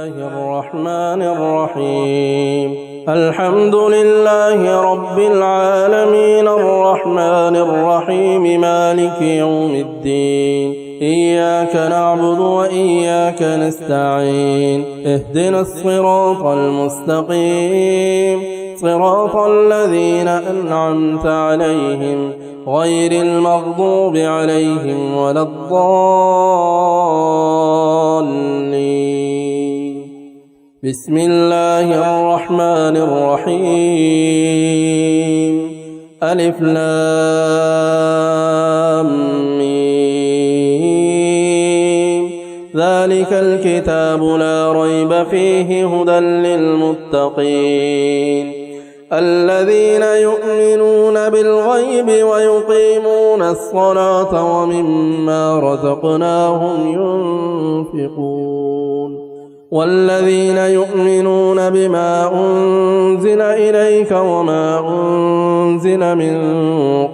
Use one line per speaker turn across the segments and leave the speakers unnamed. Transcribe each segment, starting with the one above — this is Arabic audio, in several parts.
الرحمن الرحيم الحمد لله رب العالمين الرحمن الرحيم مالك يوم الدين إياك نعبد وإياك نستعين اهدنا الصراط المستقيم صراط الذين أنعمت عليهم غير المغضوب عليهم ولا الضالين بسم الله الرحمن الرحيم ألف لام ميم ذلك الكتاب لا ريب فيه هدى للمتقين الذين يؤمنون بالغيب ويقيمون الصلاة ومما رزقناهم ينفقون والذين يؤمنون بما أنزل إليك وما أنزل من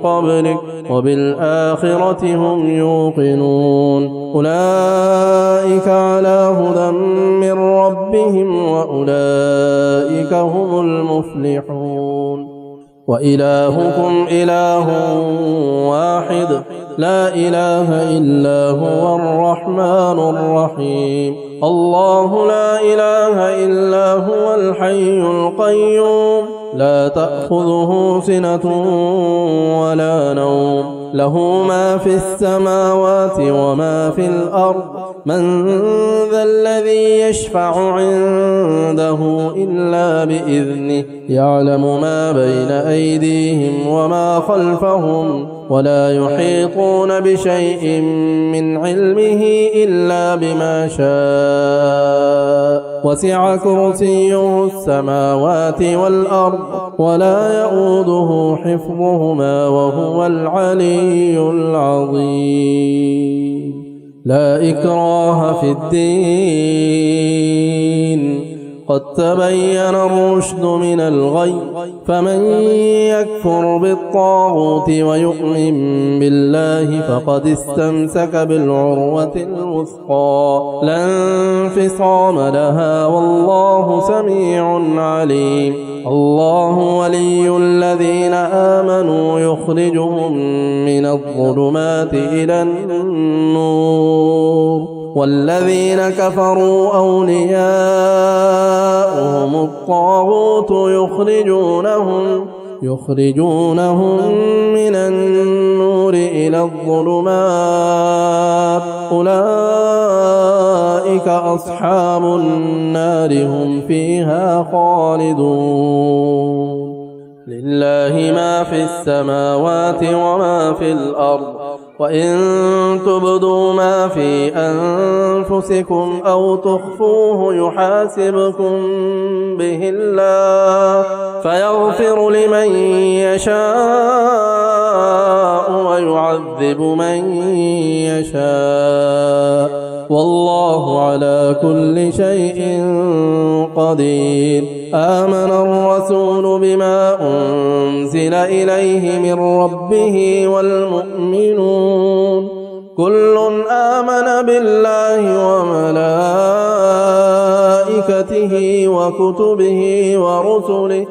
قبلك وبالآخرة هم يوقنون أولئك على هدى من ربهم وأولئك هم المفلحون وإلهكم إله واحد لا إله إلا هو الرحمن الرحيم الله لا إله إلا هو الحي القيوم لا تأخذه سنة ولا نوم له ما في السماوات وما في الأرض من ذا الذي يشفع عنده إلا بإذنه يعلم ما بين أيديهم وما خلفهم ولا يحيطون بشيء من علمه إلا بما شاء وسع كرسيه السماوات والأرض ولا يؤوده حفظهما وهو العلي العظيم لا إكراه في الدين قد تبين الرشد من الغي فمن يكفر بالطاغوت ويؤمن بالله فقد استمسك بالعروة الوثقى لا انفصام لها والله سميع عليم الله ولي الذين آمنوا يخرجهم من الظلمات إلى النور والذين كفروا أولياؤهم الطاغوت يخرجونهم من النور إلى الظلمات أولئك أصحاب النار هم فيها خالدون لله ما في السماوات وما في الأرض وإن تبدوا ما في أنفسكم أو تخفوه يحاسبكم به الله فيغفر لمن يشاء ويعذب من يشاء والله على كل شيء قدير آمن الرسول بما أنزل إليه من ربه والمؤمنون كل آمن بالله وملائكته وكتبه ورسله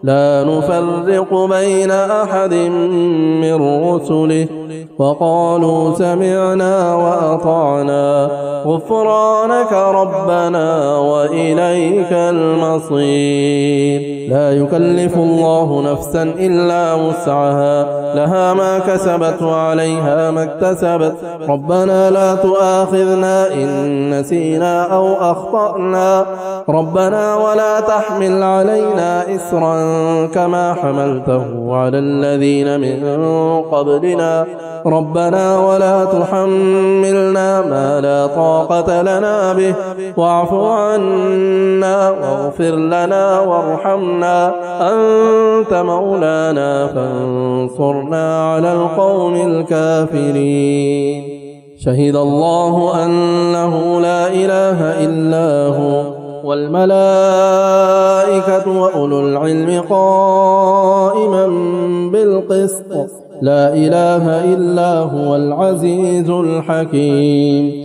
لا نفرق بين أحد من رسله وقالوا سمعنا وأطعنا غفرانك ربنا وإليك المصير لا يكلف الله نفسا إلا وسعها لها ما كسبت وعليها ما اكتسبت ربنا لا تؤاخذنا إن نسينا أو أخطأنا ربنا ولا تحمل علينا إسرا كما حملته على الذين من قبلنا ربنا ولا تحملنا ما لا طاقة لنا به واعف عنا واغفر لنا وارحمنا أنت مولانا فانصرنا على القوم الكافرين شهد الله أنه لا إله إلا هو والملائكة وأولو العلم قائما بالقسط لا إله إلا هو العزيز الحكيم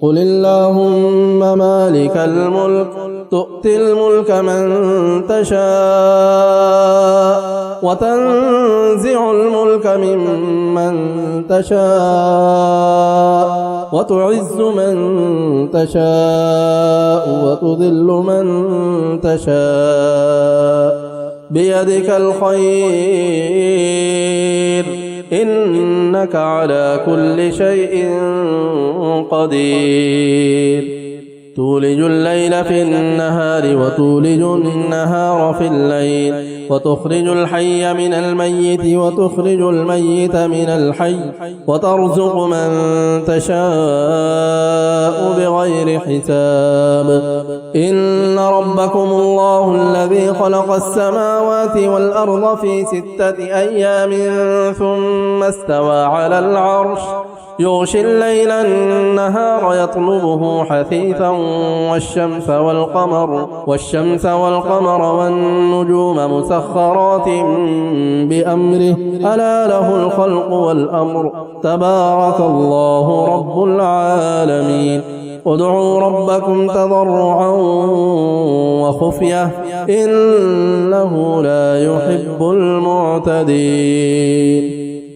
قل اللهم مالك الملك تؤتي الملك من تشاء وتنزع الملك ممن تشاء وتعز من تشاء وتذل من تشاء بيدك الخير إنك على كل شيء قدير تولج الليل في النهار وتولج النهار في الليل وتخرج الحي من الميت وتخرج الميت من الحي وترزق من تشاء بغير حساب إن ربكم الله الذي خلق السماوات والأرض في 6 أيام ثم استوى على العرش يغشي الليل النهار يطلبه حثيثا والشمس والقمر والنجوم مسخرات بأمره ألا له الخلق والأمر تبارك الله رب العالمين ادعوا ربكم تضرعا وخفية إنه لا يحب المعتدين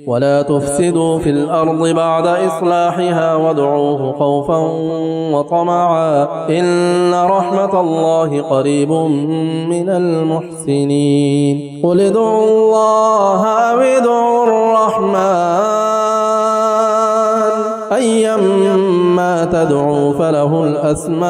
ولا تفسدوا في الأرض بعد إصلاحها وادعوه خوفا وطمعا إن رحمة الله قريب من المحسنين قل ادعوا الله أو ادعوا الرحمن أيما تدعوا فله الأسماء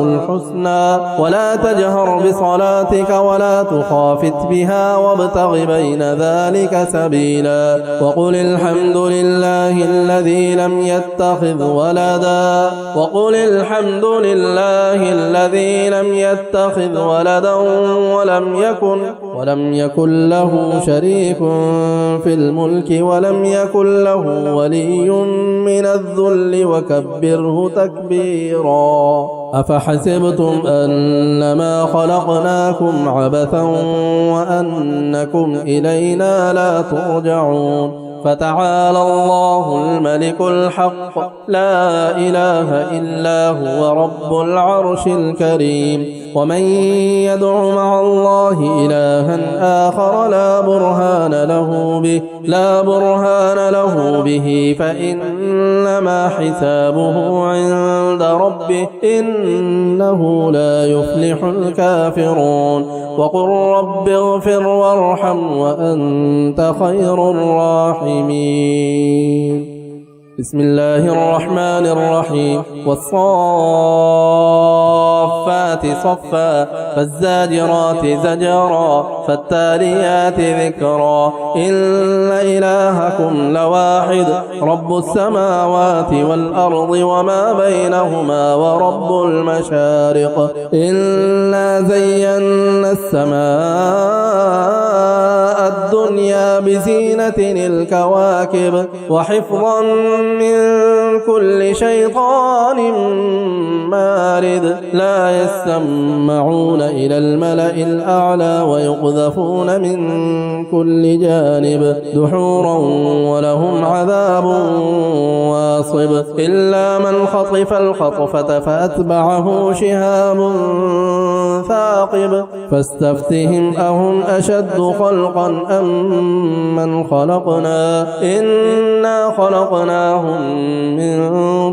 الحسنى ولا تجهر بصلاتك ولا تخافت بها وابتغ بين ذلك سبيلا وقل الحمد لله الذي لم يتخذ ولدا ولم يكن له شريك في الملك ولم يكن له ولي من الذل وكبره تكبيرا أفحسبتم أنما خلقناكم عبثا وأنكم إلينا لا ترجعون فتعالى الله الملك الحق لا إله إلا هو رب العرش الكريم ومن يدع مع الله إلها آخر لا برهان له به فإنما حسابه عند ربه إنه لا يفلح الكافرون وقل رب اغفر وارحم وأنت خير الراحمين بسم الله الرحمن الرحيم والصافات صفا فالزاجرات زجرا فالتاليات ذكرا إن إلهكم لواحد رب السماوات والأرض وما بينهما ورب المشارق إنا زينا السماء الدنيا بزينة الكواكب وحفظا من كل شيطان مارد لا يسمعون إلى الملأ الأعلى ويقذفون من كل جانب دحورا ولهم عذاب واصب إلا من خطف الخطفة فأتبعه شهاب ثاقب فاستفتهم أهم أشد خلقا أم من خلقنا إنا خلقناهم من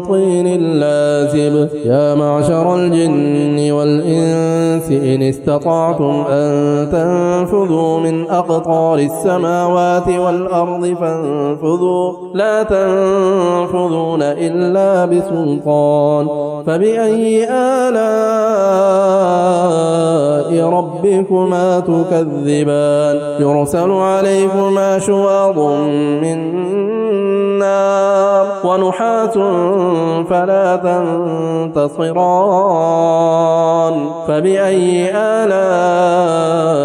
طين لازب يا معشر الجن والإنس إن استطعتم أن تنفذوا من أقطار السماوات والأرض فانفذوا لا تنفذون إلا بسلطان فبأي آلاء ربكما تكذبان يرسل عليكما شواظ من نار ونحاس فلا تنتصران فبأي آلاء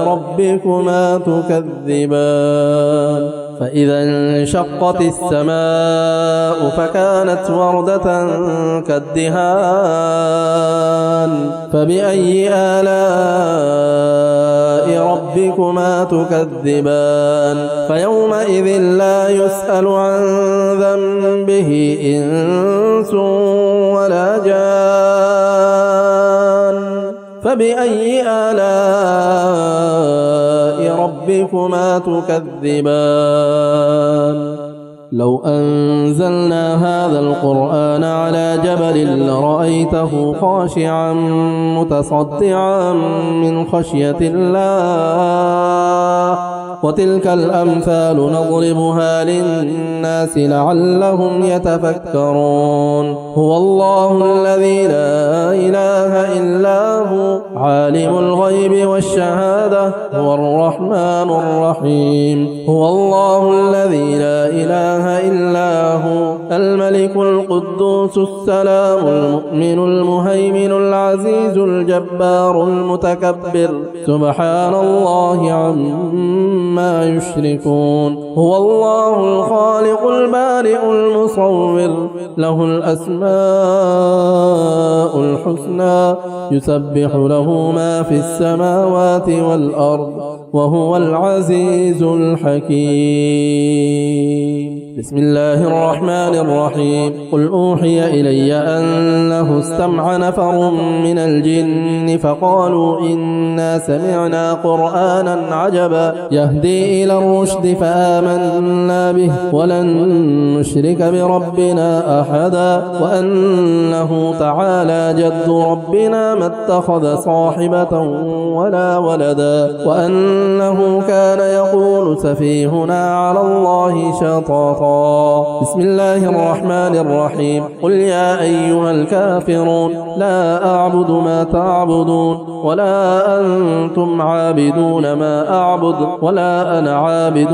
ربكما تكذبان فإذا انشقت السماء فكانت وردة كالدهان فبأي آلاء ربكما ربكما تكذبان فيومئذ لا يسأل عن ذنبه إنس ولا جان فبأي آلاء ربكما تكذبان لو أنزلنا هذا القرآن على جبل لرأيته خاشعا متصدعا من خشية الله وتلك الأمثال نضربها للناس لعلهم يتفكرون هو الله الذي لا إله إلا هو عالم الغيب والشهادة هو الرحمن الرحيم هو الله الذي لا إله إلا هو الملك القدوس السلام المؤمن المهيمن العزيز الجبار المتكبر سبحان الله عما يشركون هو الله الخالق البارئ المصور له الأسماء الحسنى يسبح له ما في السماوات والأرض وهو العزيز الحكيم بسم الله الرحمن الرحيم قل أوحي إلي أنه استمع نفر من الجن فقالوا إنا سمعنا قرآنا عجبا يهدي إلى الرشد فآمنا به ولن نشرك بربنا أحدا وأنه تعالى جد ربنا ما اتخذ صاحبة ولا ولدا وأنه كان يقول سفيهنا على الله شططا بسم الله الرحمن الرحيم قل يا أيها الكافرون لا أعبد ما تعبدون ولا أنتم عابدون ما أعبد ولا أنا عابد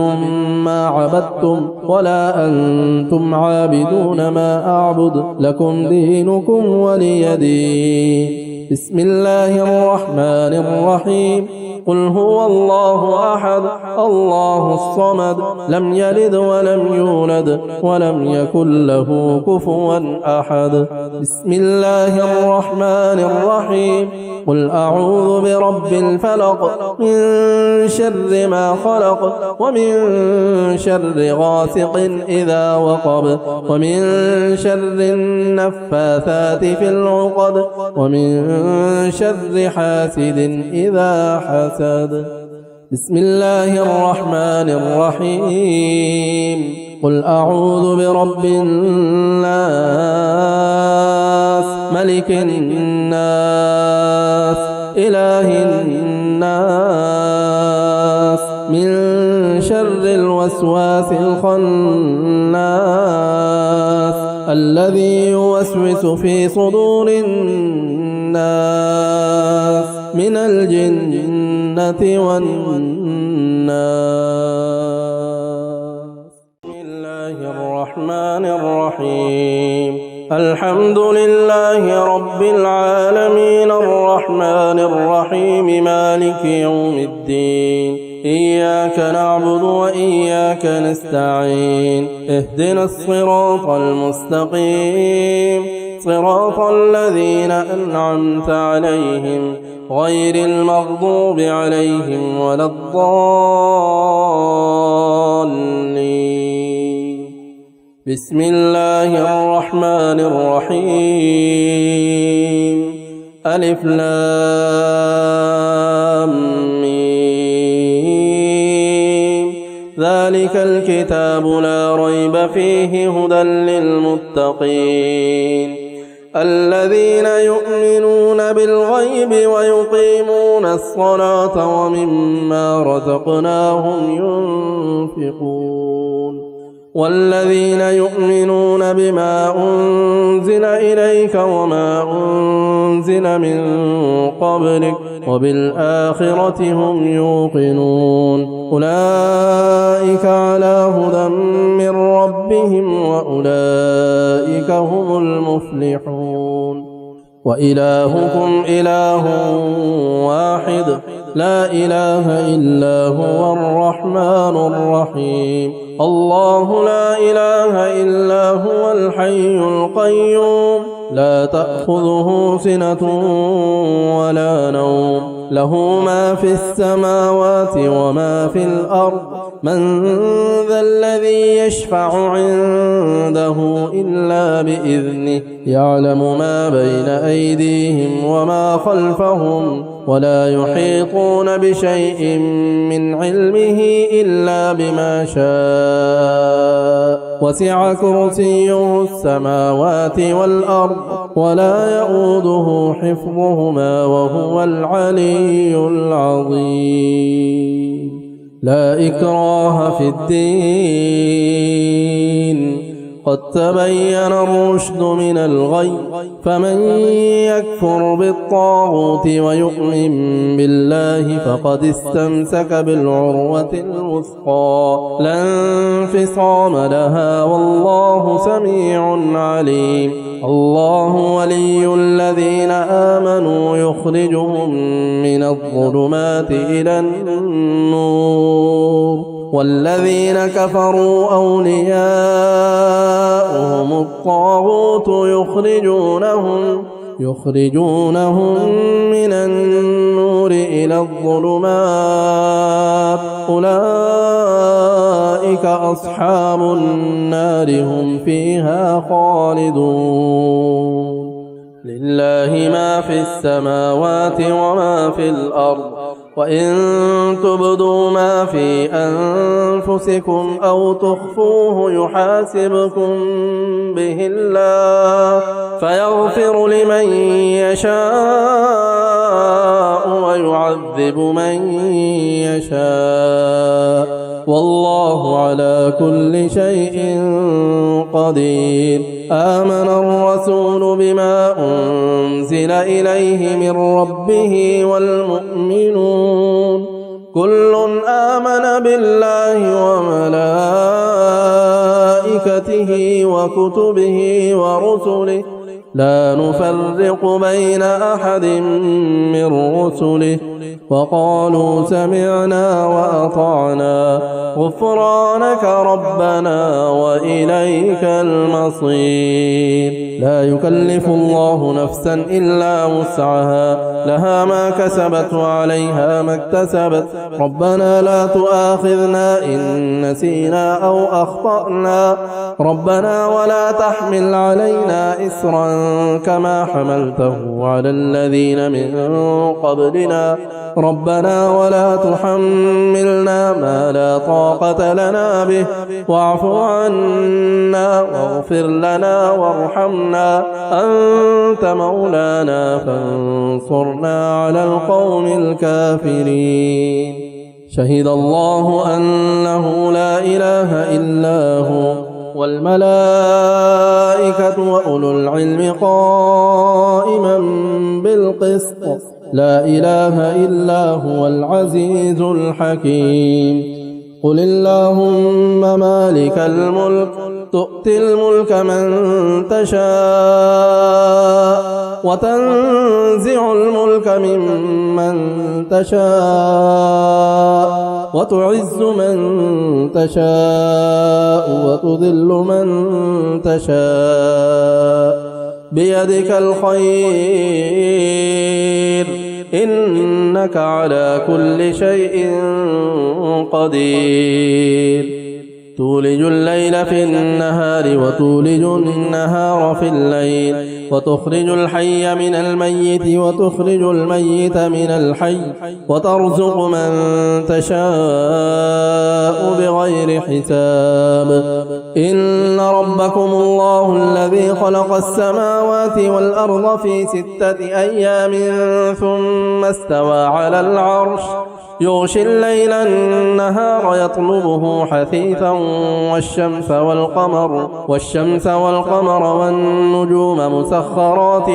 ما عبدتم ولا أنتم عابدون ما أعبد لكم دينكم ولي دين بسم الله الرحمن الرحيم قل هو الله أحد الله الصمد لم يلد ولم يولد ولم يكن له كفوا أحد بسم الله الرحمن الرحيم قل أعوذ برب الفلق من شر ما خلق ومن شر غاسق إذا وقب ومن شر النفاثات في العقد ومن شر حاسد إذا حسد بسم الله الرحمن الرحيم قل أعوذ برب الناس ملك الناس إله الناس من شر الوسواس الخناس الذي يوسوس في صدور الناس من الجنة والناس بسم الله الرحمن الرحيم الحمد لله رب العالمين الرحمن الرحيم مالك يوم الدين إياك نعبد وإياك نستعين اهدنا الصراط المستقيم صراط الذين أنعمت عليهم غير المغضوب عليهم ولا الضالين بسم الله الرحمن الرحيم ألف لام ميم ذلك الكتاب لا ريب فيه هدى للمتقين الذين يؤمنون بالغيب ويقيمون الصلاة ومما رزقناهم ينفقون والذين يؤمنون بما أنزل إليك وما أنزل من قبلك وبالآخرة هم يوقنون أولئك على هدى من ربهم وأولئك هم المفلحون وإلهكم إله واحد لا إله إلا هو الرحمن الرحيم الله لا إله إلا هو الحي القيوم لا تأخذه سنة ولا نوم له ما في السماوات وما في الأرض من ذا الذي يشفع عنده إلا بإذنه يعلم ما بين أيديهم وما خلفهم ولا يحيطون بشيء من علمه إلا بما شاء وسع كرسيه السماوات والأرض ولا يؤوده حفظهما وهو العلي العظيم لا إكراه في الدين قد تبين الرشد من الغي فمن يكفر بالطاغوت ويؤمن بالله فقد استمسك بالعروة الوثقى لا انفصام لها والله سميع عليم الله ولي الذين آمنوا يخرجهم من الظلمات إلى النور والذين كفروا أولياؤهم الطاغوت يخرجونهم من النور إلى الظلمات أولئك أصحاب النار هم فيها خالدون لله ما في السماوات وما في الأرض وإن تبدوا ما في أنفسكم أو تخفوه يحاسبكم به الله فيغفر لمن يشاء ويعذب من يشاء والله على كل شيء قدير آمن الرسول بما أنزل إليه من ربه والمؤمنون كل آمن بالله وملائكته وكتبه ورسله لا نفرق بين أحد من رسله وقالوا سمعنا وأطعنا غفرانك ربنا وإليك المصير لا يكلف الله نفسا إلا وسعها لها ما كسبت وعليها ما اكتسبت ربنا لا تؤاخذنا إن نسينا أو أخطأنا ربنا ولا تحمل علينا إسرا كما حملته على الذين من قبلنا ربنا ولا تحملنا ما لا طاقة لنا به واعف عنا واغفر لنا وارحمنا أنت مولانا فانصرنا على القوم الكافرين شهد الله أنه لا إله إلا هو والملائكة وأولو العلم قائما بالقسط لا إله إلا هو العزيز الحكيم قل اللهم مالك الملك تؤتي الملك من تشاء وتنزع الملك ممن تشاء وتعز من تشاء وتذل من تشاء بيدك الخير إنك على كل شيء قدير تولج الليل في النهار وتولج النهار في الليل وتخرج الحي من الميت وتخرج الميت من الحي وترزق من تشاء بغير حساب إن ربكم الله الذي خلق السماوات والأرض في 6 أيام ثم استوى على العرش يغشي الليل النهار يطلبه حثيثا والشمس والقمر والنجوم مسخرات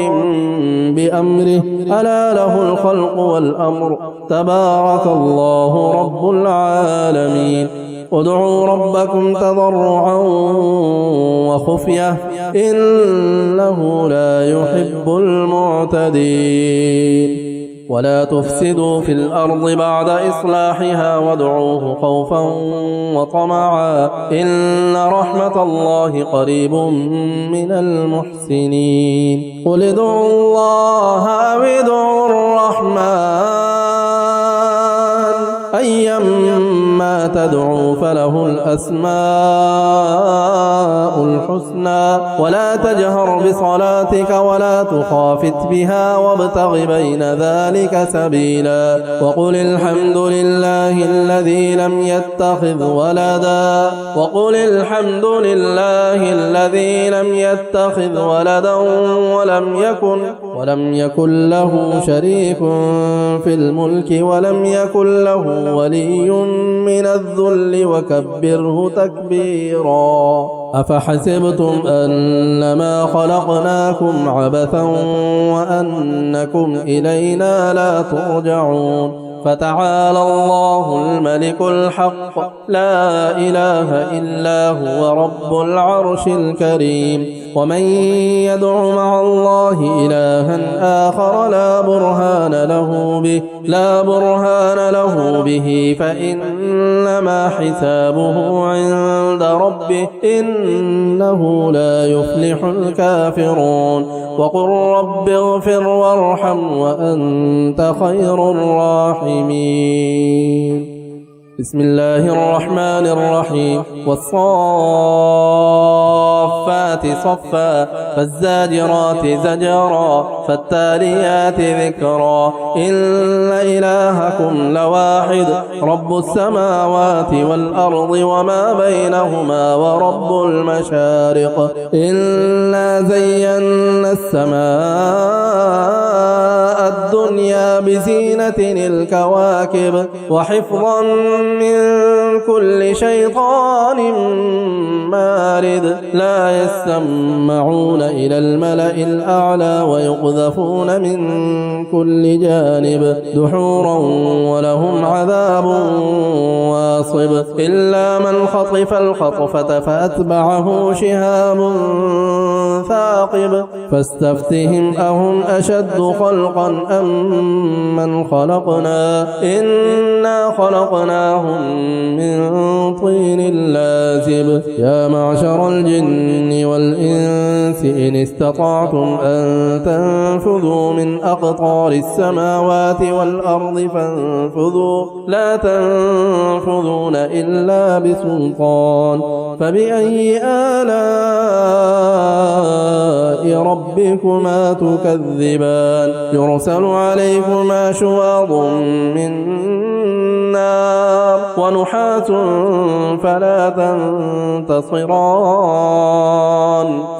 بأمره ألا له الخلق والأمر تبارك الله رب العالمين ادعوا ربكم تضرعا وخفية إنه لا يحب المعتدين ولا تفسدوا في الأرض بعد إصلاحها وادعوه خوفا وطمعا إن رحمة الله قريب من المحسنين قل ادعوا الله أو ادعوا الرحمن أيما تدعوا فله الأسماء الحسنى ولا تجهر بصلاتك ولا تخافت بها وابتغ بين ذلك سبيلا وقل الحمد لله الذي لم يتخذ ولدا ولم يكن له شريك في الملك ولم يكن له ولي من الذل وكبره تكبيرا أفحسبتم أنما خلقناكم عبثا وأنكم إلينا لا ترجعون فتعالى الله الملك الحق لا إله إلا هو رب العرش الكريم ومن يدع مع الله إلها آخر لا برهان له به فإنما حسابه عند ربه إنه لا يفلح الكافرون وقل رب اغفر وارحم وأنت خير الراحمين بسم الله الرحمن الرحيم والصافات صفا فالزاجرات زجرا فالتاليات ذكرا إن إلهكم لواحد رب السماوات والأرض وما بينهما ورب المشارق إنا زينا السماء الدنيا بزينة الكواكب وحفظا من كل شيطان مارد لا يسمعون إلى الملأ الأعلى ويقذفون من كل جانب دحورا ولهم عذاب واصب إلا من خطف الخطفة فأتبعه شهاب ثاقب فاستفتهم أهم أشد خلقا أم من خلقنا إنا خلقناهم من طين لازب يا معشر الجن والإنس إن استطعتم أن تنفذوا من أقطار السماوات والأرض فانفذوا لا تنفذون إلا بسلطان فبأي آلاء ربكما تكذبان يرسل عليكما شواظ من نار ونحاس فلا تنتصران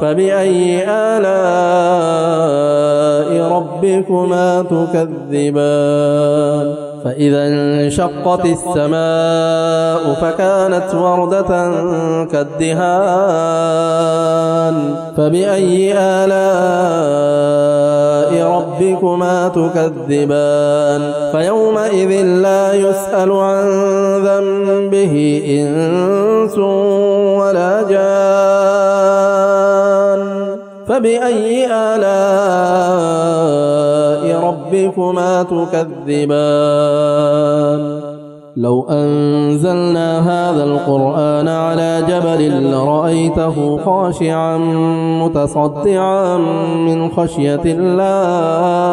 فبأي آلاء ربكما تكذبان فإذا انشقت السماء فكانت وردة كالدهان فبأي آلاء ربكما تكذبان فيومئذ لا يسأل عن ذنبه إنس ولا جان فبأي آلاء ربكما تكذبان لو أنزلنا هذا القرآن على جبل لرأيته خاشعا متصدعا من خشية الله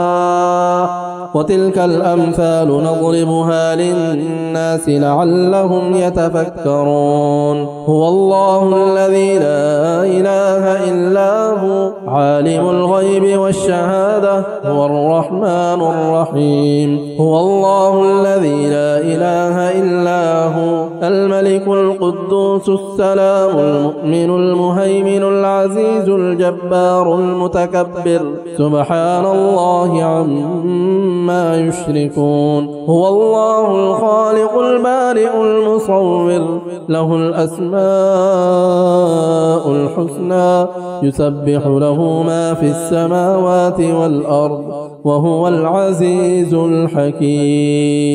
وتلك الأمثال نضربها للناس لعلهم يتفكرون هو الله الذي لا إله إلا هو عالم الغيب والشهادة هو الرحمن الرحيم هو الله الذي لا إله إلا هو الملك القدوس السلام المؤمن المهيمن العزيز الجبار المتكبر سبحان الله عما يشركون هو الله الخالق البارئ المصور له الأسماء الحسنى يسبح له ما في السماوات والأرض وهو العزيز الحكيم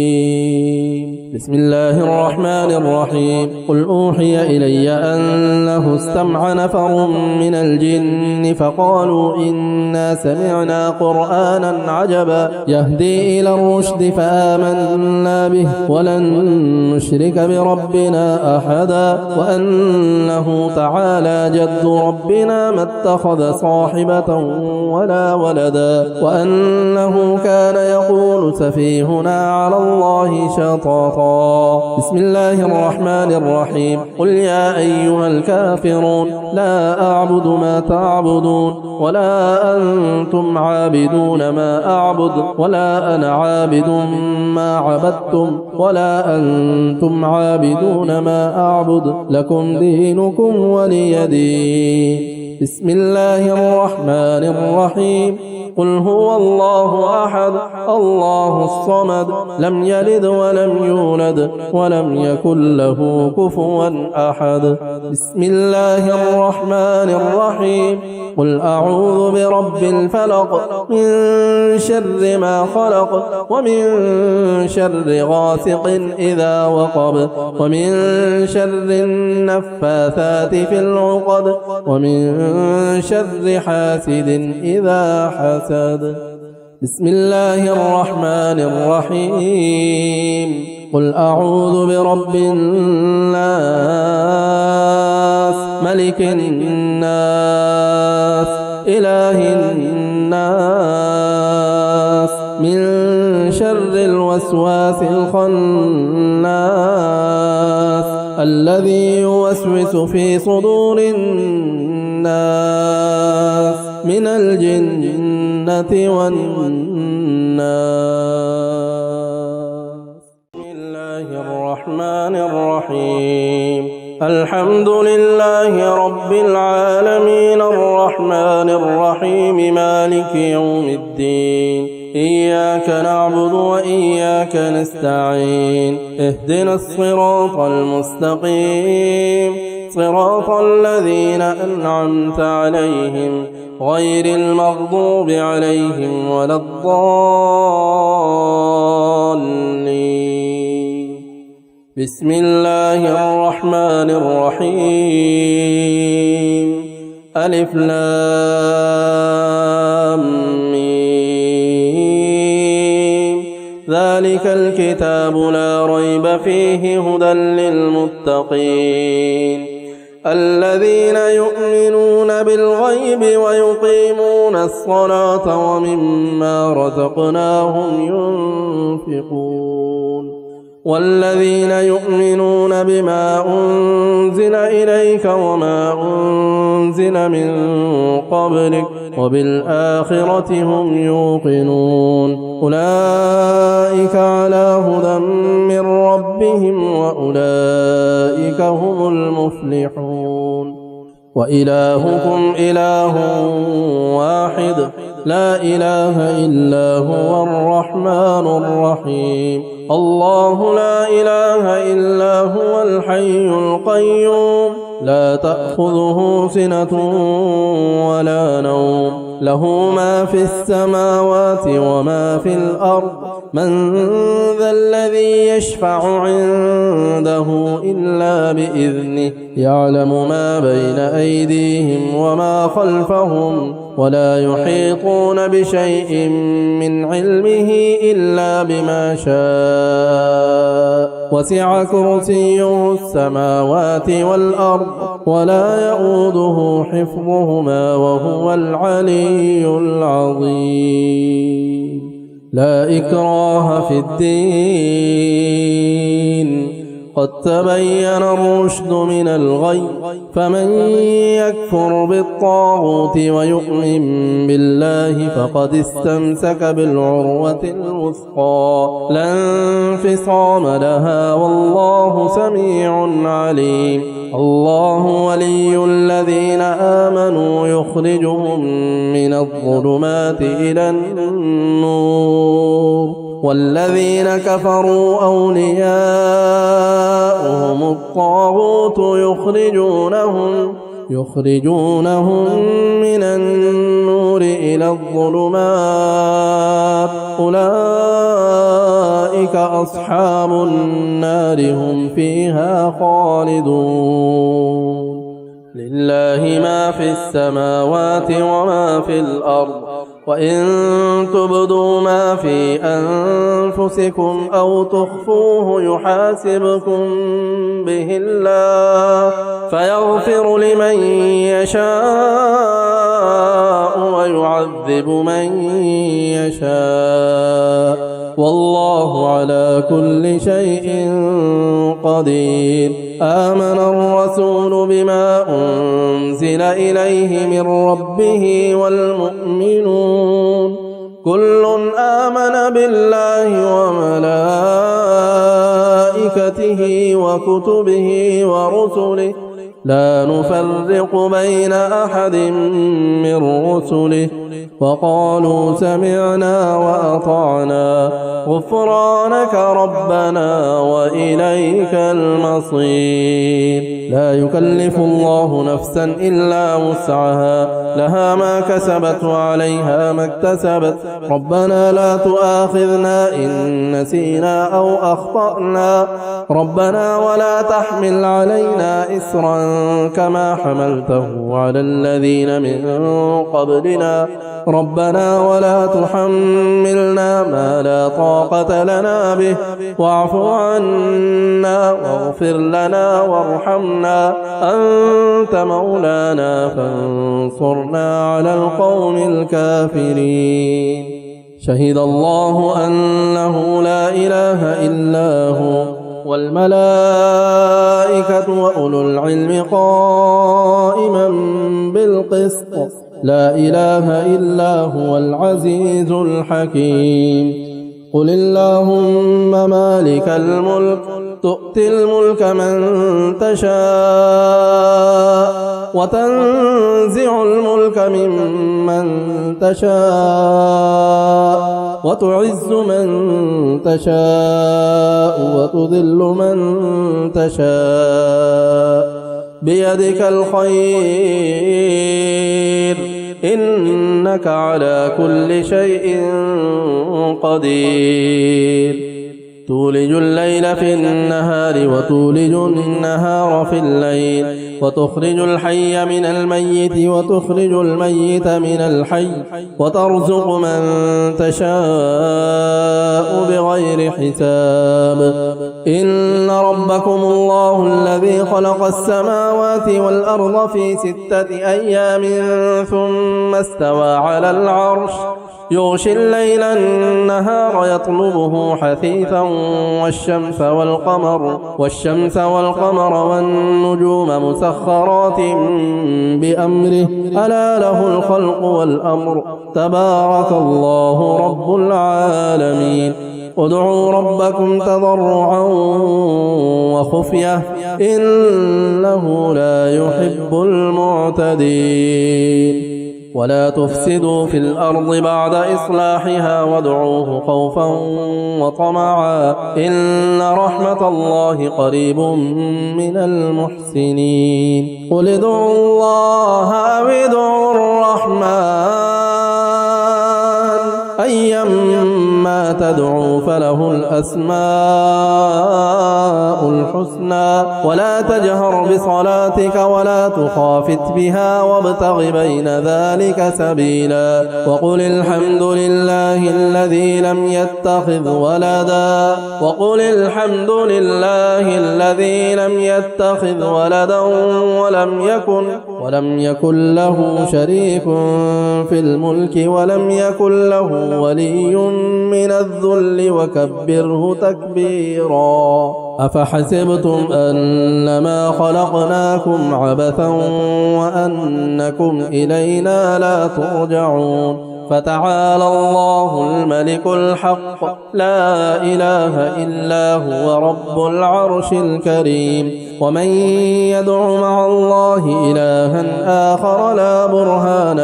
بسم الله الرحمن الرحيم قل أوحي إلي أنه استمع نفر من الجن فقالوا إنا سمعنا قرآنا عجبا يهدي إلى الرشد فآمنا به ولن نشرك بربنا أحدا وأنه تعالى جد ربنا ما اتخذ صاحبة ولا ولدا وأنه كان يقول سفيهنا على الله شططا. بسم الله الرحمن الرحيم قل يا أيها الكافرون لا أعبد ما تعبدون ولا أنتم عابدون ما أعبد ولا أنا عابد ما عبدتم ولا أنتم عابدون ما أعبد لكم دينكم ولي دين. بسم الله الرحمن الرحيم قل هو الله أحد الله الصمد لم يلد ولم يولد ولم يكن له كفوا أحد. بسم الله الرحمن الرحيم قل أعوذ برب الفلق من شر ما خلق ومن شر غاسق إذا وقب ومن شر النفاثات في العقد ومن شر حاسد إذا حسد. بسم الله الرحمن الرحيم قل أعوذ برب الناس ملك الناس إله الناس من شر الوسواس الخناس الذي يوسوس في صدور الناس من الجنة والناس. بسم الله الرحمن الرحيم الحمد لله رب العالمين الرحمن الرحيم مالك يوم الدين إياك نعبد وإياك نستعين اهدنا الصراط المستقيم صراط الذين أنعمت عليهم غير المغضوب عليهم ولا الضالين. بسم الله الرحمن الرحيم ألف لام ميم ذلك الكتاب لا ريب فيه هدى للمتقين الذين يؤمنون بالغيب ويقيمون الصلاة ومما رزقناهم ينفقون والذين يؤمنون بما أنزل إليك وما أنزل من قبلك وبالآخرة هم يوقنون أولئك على هدى من ربهم وأولئك هم المفلحون. وإلهكم إله واحد لا إله إلا هو الرحمن الرحيم الله لا إله إلا هو الحي القيوم لا تأخذه سنة ولا نوم له ما في السماوات وما في الأرض من ذا الذي يشفع عنده إلا بإذنه يعلم ما بين أيديهم وما خلفهم ولا يحيطون بشيء من علمه إلا بما شاء وسع كرسيه السماوات والأرض ولا يؤوده حفظهما وهو العلي العظيم. لا إكراه في الدين قد تبين الرشد من الغي فمن يكفر بالطاغوت ويؤمن بالله فقد استمسك بالعروة الوثقى لا انفصام لها والله سميع عليم. الله ولي الذين آمنوا يخرجهم من الظلمات إلى النور والذين كفروا أولياؤهم الطاغوت يخرجونهم من النور إلى الظلمات أولئك أولئك أصحاب النار هم فيها خالدون لله ما في السماوات وما في الأرض وإن تبدوا ما في أنفسكم أو تخفوه يحاسبكم به الله فيغفر لمن يشاء ويعذب من يشاء والله على كل شيء قدير آمن الرسول بما أنزل إليه من ربه والمؤمنون كل آمن بالله وملائكته وكتبه ورسله لا نفرق بين أحد من رسله وقالوا سمعنا وأطعنا غفرانك ربنا وإليك المصير لا يكلف الله نفسا إلا وسعها لها ما كسبت وعليها ما اكتسبت ربنا لا تؤاخذنا إن نسينا أو أخطأنا ربنا ولا تحمل علينا إسرا كما حملته على الذين من قبلنا ربنا ولا تحملنا ما لا طاقة لنا به واعف عنا واغفر لنا وارحمنا أنت مولانا فانصرنا على القوم الكافرين شهد الله أنه لا إله إلا هو والملائكة وأولو العلم قائما بالقسط لا إله إلا هو العزيز الحكيم قل اللهم مالك الملك تؤتي الملك من تشاء وتنزع الملك ممن تشاء وتعز من تشاء وتذل من تشاء بيدك الخير إنك على كل شيء قدير تولج الليل في النهار وتولج النهار في الليل وتخرج الحي من الميت وتخرج الميت من الحي وترزق من تشاء بغير حساب إن ربكم الله الذي خلق السماوات والأرض في 6 أيام ثم استوى على العرش يغشي الليل النهار يطلبه حثيثا والشمس والقمر والنجوم مسخرات بأمره ألا له الخلق والأمر تبارك الله رب العالمين ادعوا ربكم تضرعا وخفية إنه لا يحب المعتدين ولا تفسدوا في الأرض بعد إصلاحها وادعوه خوفا وطمعا إن رحمة الله قريب من المحسنين قل ادعوا الله أو ادعوا الرحمن أيما تدعوا فله الأسماء الحسنى ولا تجهر بصلاتك ولا تخافت بها وابتغ بين ذلك سبيلا وقل الحمد لله الذي لم يتخذ ولدا ولم يكن له شريك في الملك ولم يكن له ولي من الذل وكبره تكبيرا أفحسبتم أنما خلقناكم عبثا وأنكم إلينا لا ترجعون فتعالى الله الملك الحق لا إله إلا هو رب العرش الكريم ومن يدع مع الله إلها آخر لا برهان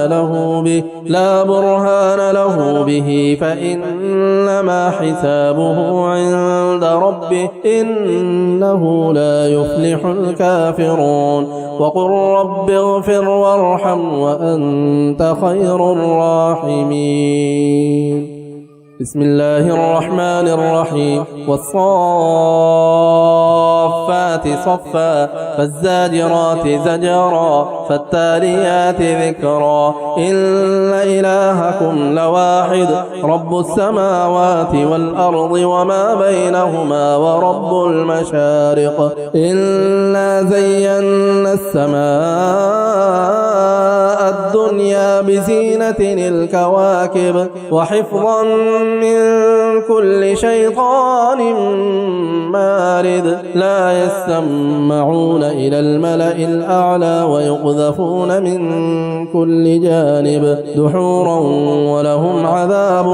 له به فإنما حسابه عند ربه إنه لا يفلح الكافرون وقل رب اغفر وارحم وأنت خير الراحمين بسم الله الرحمن الرحيم والصافات صفا فالزاجرات زجرا فالتاليات ذكرا إن إلهكم لواحد رب السماوات والأرض وما بينهما ورب المشارق إنا زينا السماء الدنيا بزينة الكواكب وحفظا من كل شيطان مارد لا يسمعون إلى الملأ الأعلى ويقذفون من كل جانب دحورا ولهم عذاب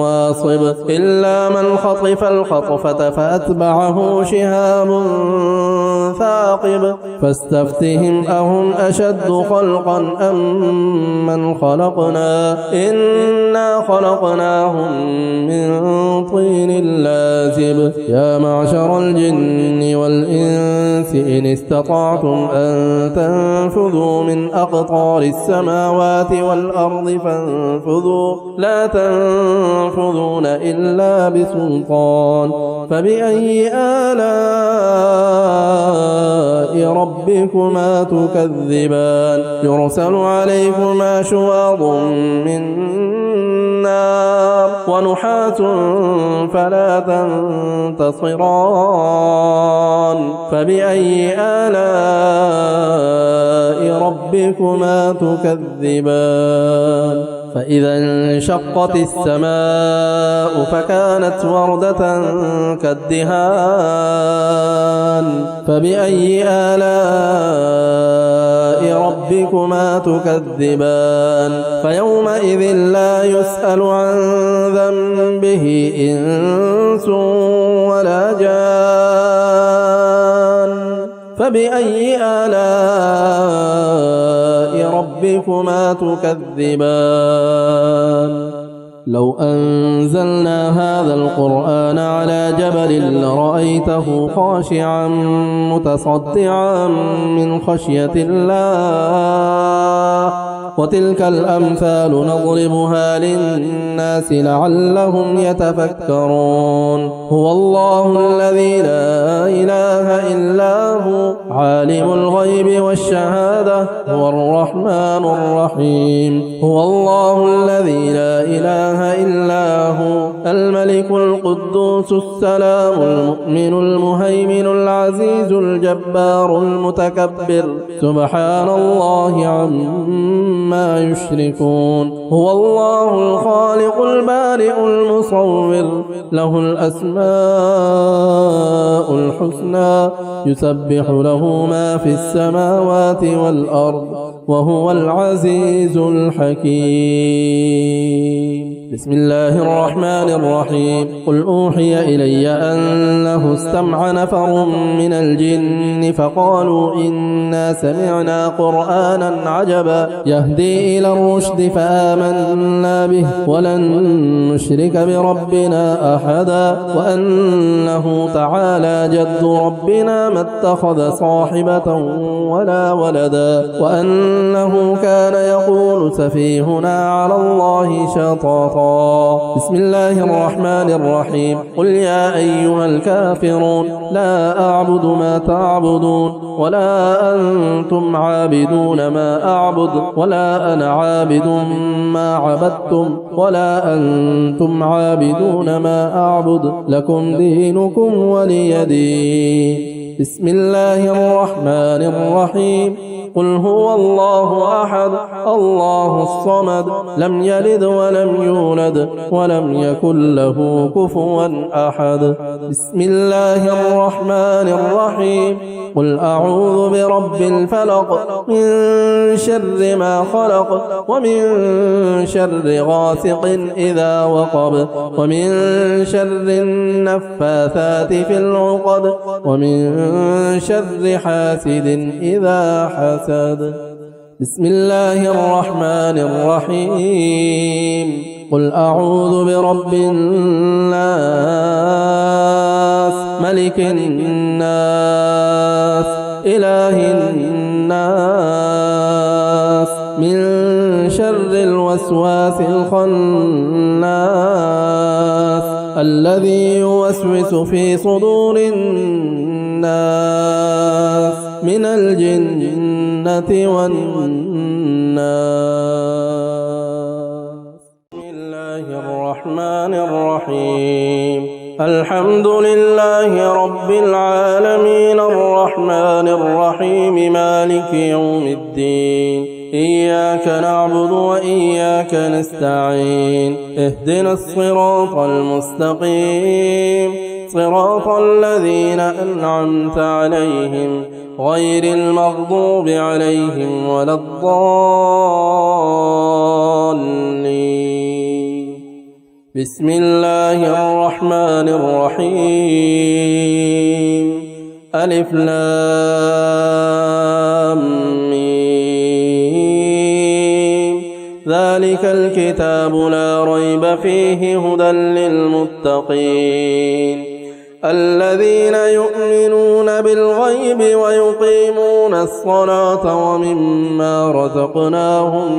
واصب إلا من خطف الخطفة فأتبعه شهاب ثاقب فاستفتهم أهم أشد خلقا أم من خلقنا إنا خلقناهم من طين لازب يا معشر الجن والإنس إن استطعتم أن تنفذوا من أقطار السماوات والأرض فانفذوا لا تنفذون إلا بسلطان فبأي آلاء ربكما تكذبان يرسل عليكما شواظ من نار ونحاس فلا تنتصران فبأي آلاء ربكما تكذبان فإذا انشقت السماء فكانت وردة كالدهان فبأي آلاء ربكما تكذبان فيومئذ لا يسأل عن ذنبه إنس ولا جان فبأي آلاء ربكما تكذبان لو أنزلنا هذا القرآن على جبل لرأيته خاشعا متصدعا من خشية الله وتلك الأمثال نضربها للناس لعلهم يتفكرون هو الله الذي لا إله إلا هو عالم الغيب والشهادة هو الرحمن الرحيم هو الله الذي لا إله إلا هو الملك القدوس السلام المؤمن المهيمن العزيز الجبار المتكبر سبحان الله عما يشركون هو الله الخالق البارئ المصور له الأسماء الحسنى يسبح له ما في السماوات والأرض وهو العزيز الحكيم بسم الله الرحمن الرحيم قل أوحي إلي أنه استمع نفر من الجن فقالوا إنا سمعنا قرآنا عجبا يهدي إلى الرشد فآمنا به ولن نشرك بربنا أحدا وأنه تعالى جد ربنا ما اتخذ صاحبة ولا ولدا وأنه كان يقول سفيهنا على الله شططا بسم الله الرحمن الرحيم قل يا أيها الكافرون لا أعبد ما تعبدون ولا أنتم عابدون ما أعبد ولا أنا عابد ما عبدتم ولا أنتم عابدون ما أعبد لكم دينكم ولي دين بسم الله الرحمن الرحيم قل هو الله أحد الله الصمد لم يلد ولم يولد ولم يكن له كفوا أحد بسم الله الرحمن الرحيم قل أعوذ برب الفلق من شر ما خلق ومن شر غاسق إذا وقب ومن شر النفاثات في العقد ومن شر حاسد إذا حسد بسم الله الرحمن الرحيم قل أعوذ برب الناس ملك الناس إله الناس من شر الوسواس الخناس الذي يوسوس في صدور الناس من الجنة والناس. بسم الله الرحمن الرحيم. الحمد لله رب العالمين الرحمن الرحيم مالك يوم الدين. إياك نعبد وإياك نستعين. اهدنا الصراط المستقيم صراط الذين أنعمت عليهم غير المغضوب عليهم ولا الضالين. بسم الله الرحمن الرحيم. ألف لام ميم. ذلك الكتاب لا ريب فيه هدى للمتقين الذين يؤمنون بالغيب ويقيمون الصلاة ومما رزقناهم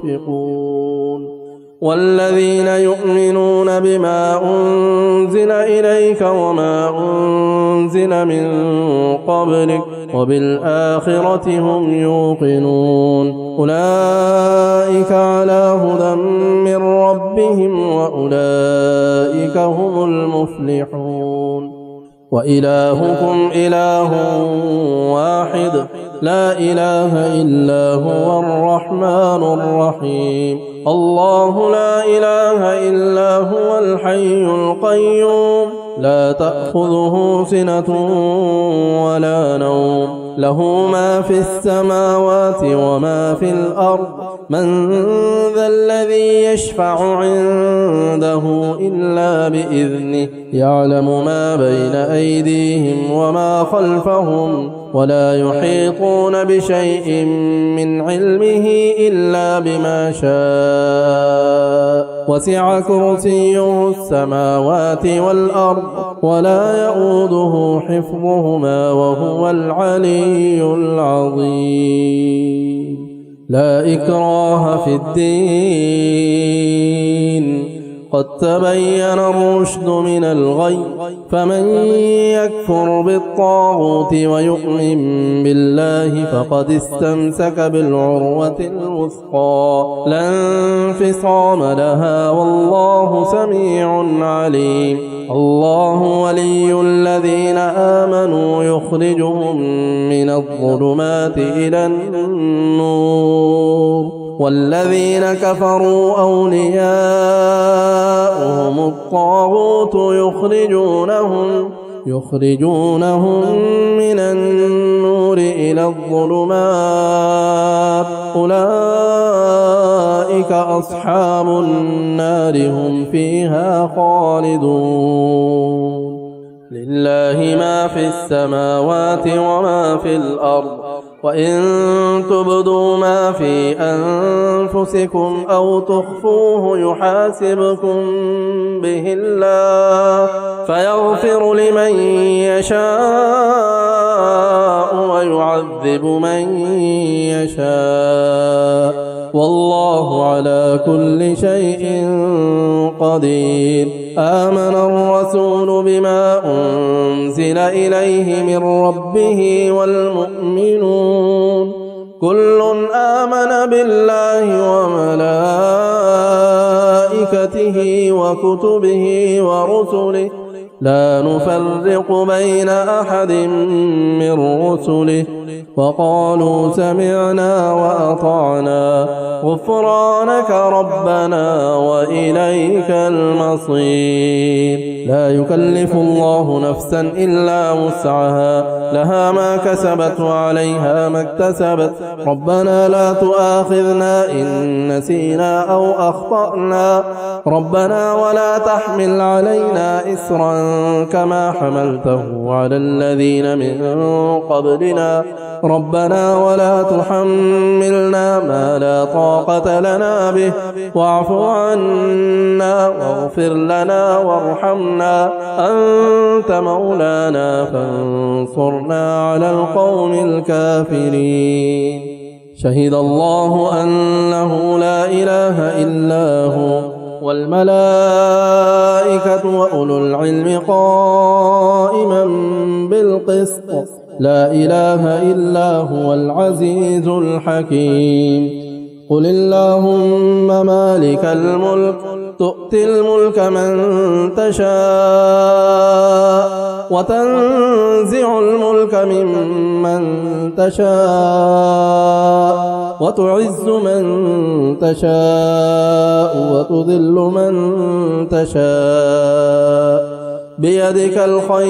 ينفقون والذين يؤمنون بما أنزل إليك وما أنزل من قبلك وبالآخرة هم يوقنون أولئك على هدى من ربهم وأولئك هم المفلحون. وإلهكم إله واحد لا إله إلا هو الرحمن الرحيم. الله لا إله إلا هو الحي القيوم لا تأخذه سنة ولا نوم له ما في السماوات وما في الأرض من ذا الذي يشفع عنده إلا بإذنه يعلم ما بين أيديهم وما خلفهم ولا يحيطون بشيء من علمه إلا بما شاء وسع كرسيه السماوات والأرض ولا يؤوده حفظهما وهو العلي العظيم. لا إكراه في الدين قد تبين الرشد من الغي فمن يكفر بالطاغوت ويؤمن بالله فقد استمسك بالعروة الوثقى لا انفصام لها والله سميع عليم. الله ولي الذين آمنوا يخرجهم من الظلمات إلى النور والذين كفروا أولياؤهم الطاغوت يخرجونهم من النور إلى الظلمات أولئك أصحاب النار هم فيها خالدون. لله ما في السماوات وما في الأرض وإن تبدوا ما في أنفسكم أو تخفوه يحاسبكم به الله فيغفر لمن يشاء ويعذب من يشاء والله على كل شيء قدير. آمن الرسول بما أنزل إليه من ربه والمؤمنون كل آمن بالله وملائكته وكتبه ورسله لا نفرق بين أحد من رسله وقالوا سمعنا وأطعنا غفرانك ربنا وإليك المصير. لا يكلف الله نفسا إلا وسعها لها ما كسبت وعليها ما اكتسبت ربنا لا تؤاخذنا إن نسينا أو أخطأنا ربنا ولا تحمل علينا إسرا كما حملته على الذين من قبلنا ربنا ولا تحملنا ما لا طاقة لنا به واعف عنا واغفر لنا وارحمنا أنت مولانا فانصرنا على القوم الكافرين. شهد الله أنه لا إله إلا هو والملائكة وأولو العلم قائما بالقسط لا إله إلا هو العزيز الحكيم قل اللهم مالك الملك تؤتي الملك من تشاء وتنزع الملك ممن تشاء وتعز من تشاء وتذل من تشاء بيدك الخير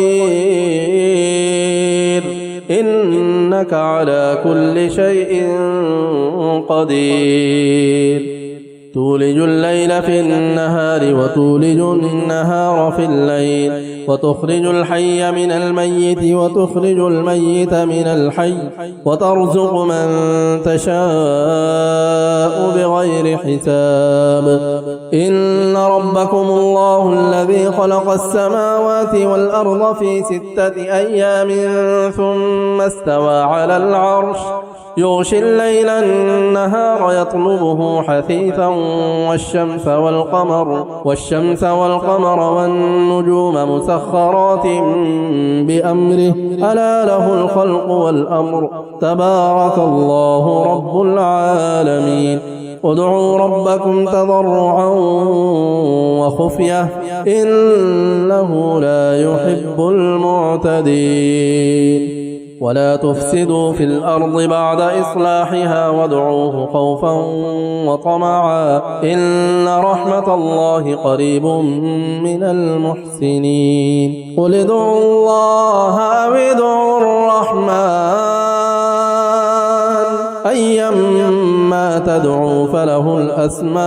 إنك على كل شيء قدير تولج الليل في النهار وتولج النهار في الليل وتخرج الحي من الميت وتخرج الميت من الحي وترزق من تشاء بغير حساب إن ربكم الله الذي خلق السماوات والأرض في 6 أيام ثم استوى على العرش يغشي الليل النهار يطلبه حثيثا والشمس والقمر والنجوم مسخرات بأمره ألا له الخلق والأمر تبارك الله رب العالمين ادعوا ربكم تضرعا وخفية إنه لا يحب المعتدين ولا تفسدوا في الأرض بعد إصلاحها وادعوه خوفا وطمعا إن رحمة الله قريب من المحسنين قل ادعوا الله أو ادعوا الرحمن أيما تدعوا فله الأسماء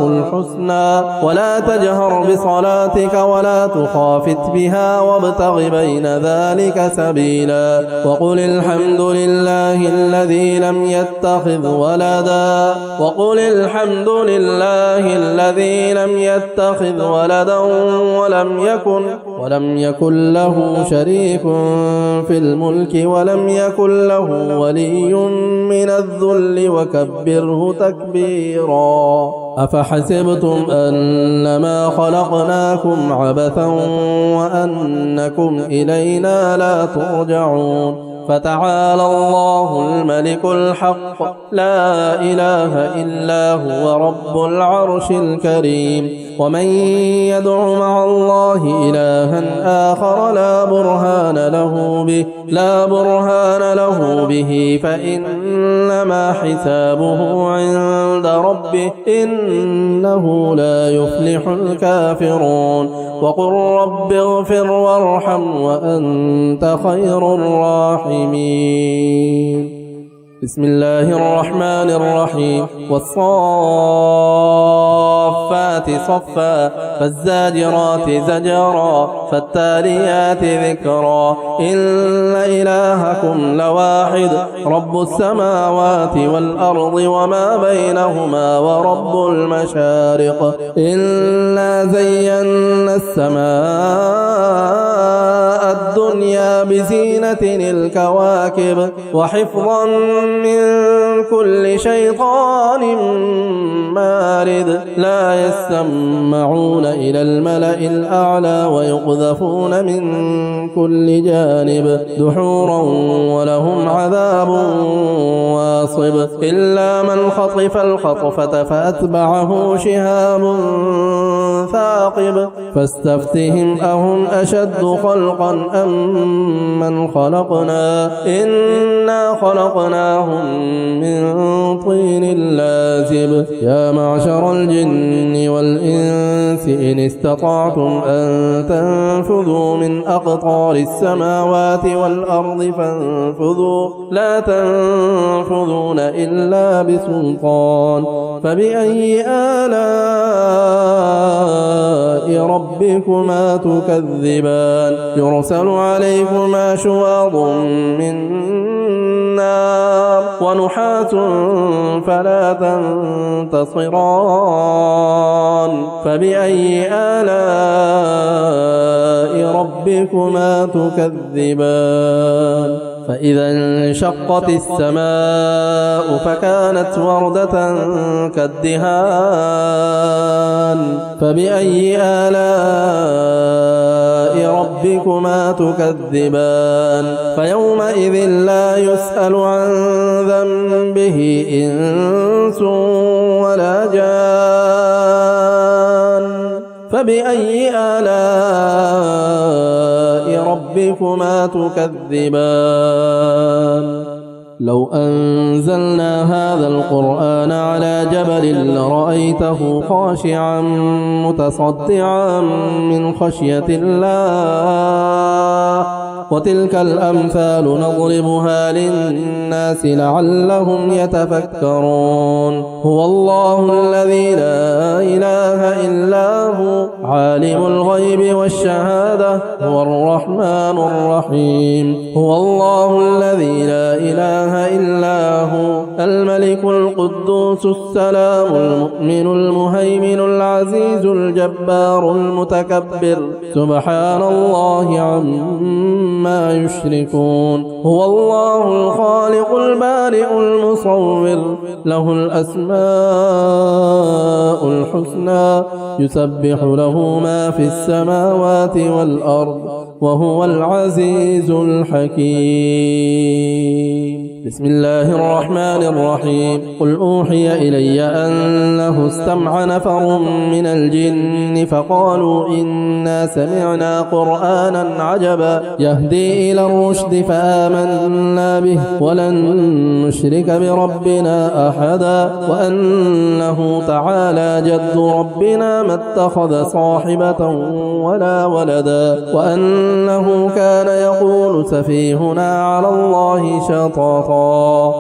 الحسنى ولا تجهر بصلاتك ولا تخافت بها وابتغ بين ذلك سبيلا وقل الحمد لله الذي لم يتخذ ولدا ولم يكن له شريك في الملك ولم يكن له ولي من الذل وكبره تكبيرا أفحسبتم أنما خلقناكم عبثا وأنكم إلينا لا ترجعون فتعالى الله الملك الحق لا إله إلا هو رب العرش الكريم ومن يدع مع الله إلها آخر لا برهان له به فإنما حسابه عند ربه إنه لا يفلح الكافرون وقل رب اغفر وارحم وأنت خير الراحمين بسم الله الرحمن الرحيم والصافات صفا فالزاجرات زجرا فالتاليات ذكرا إن إلهكم لواحد رب السماوات والأرض وما بينهما ورب المشارق إنا زينا السماء الدنيا بزينة الكواكب وحفظا من كل شيطان مارد لا يسمعون إلى الملأ الأعلى ويقذفون من كل جانب دحورا ولهم عذاب واصب إلا من خطف الخطفة فأتبعه شهاب ثاقب فاستفتهم أهم أشد خلقا أم من خلقنا إنا خلقناهم من طين لازب يا معشر الجن والإنس إن استطعتم أن تنفذوا من أقطار السماوات والأرض فانفذوا لا تنفذون إلا بسلطان فبأي آلاء ربكما تكذبان يرسل عليكما شواظ من نار ونحاس فلا تنتصران فبأي آلاء ربكما تكذبان فإذا انشقت السماء فكانت وردة كالدهان فبأي آلاء ربكما تكذبان فيومئذ لا يسأل عن ذنبه إنس ولا جان فبأي آلاء ربكما تكذبان لو أنزلنا هذا القرآن على جبل لرأيته خاشعا متصدعا من خشية الله وتلك الأمثال نضربها للناس لعلهم يتفكرون هو الله الذي لا إله إلا هو عالم الغيب والشهادة هو الرحمن الرحيم هو الله الذي لا إله إلا هو الملك القدوس السلام المؤمن المهيمن العزيز الجبار المتكبر سبحان الله عما يشركون هو الله الخالق البارئ المصور له الأسماء الحسنى يسبح له ما في السماوات والأرض وهو العزيز الحكيم بسم الله الرحمن الرحيم قل أوحي إلي أنه استمع نفر من الجن فقالوا إنا سمعنا قرآنا عجبا يهدي إلى الرشد فآمنا به ولن نشرك بربنا أحدا وأنه تعالى جد ربنا ما اتخذ صاحبة ولا ولدا وأنه كان يقول سفيهنا على الله شططا